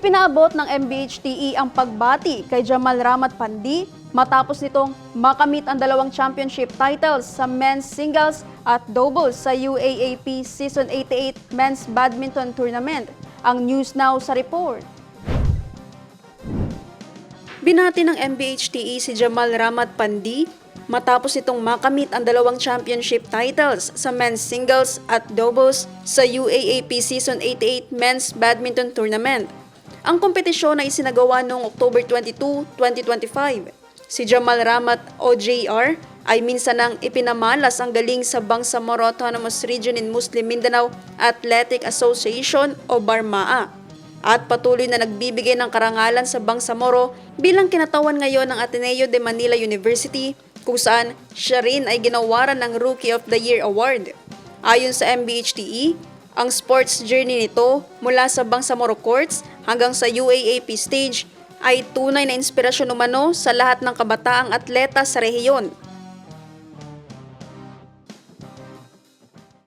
Ipinaabot ng MBHTE ang pagbati kay Jamal Ramat Pandi matapos nitong makamit ang dalawang championship titles sa men's singles at doubles sa UAAP Season 88 Men's Badminton Tournament. Ang News Now sa report. Binati ng MBHTE si Jamal Ramat Pandi matapos itong makamit ang dalawang championship titles sa men's singles at doubles sa UAAP Season 88 Men's Badminton Tournament. Ang kompetisyon ay isinagawa noong October 22, 2025. Si Jamal Ramat o JR ay minsan nang ipinamalas ang galing sa Bangsamoro Autonomous Region in Muslim Mindanao Athletic Association o BARMAA at patuloy na nagbibigay ng karangalan sa Bangsamoro bilang kinatawan ngayon ng Ateneo de Manila University kung saan siya rin ay ginawaran ng Rookie of the Year Award. Ayon sa MBHTE, ang sports journey nito mula sa Bangsamoro Courts hanggang sa UAAP stage ay tunay na inspirasyon umano sa lahat ng kabataang atleta sa rehiyon.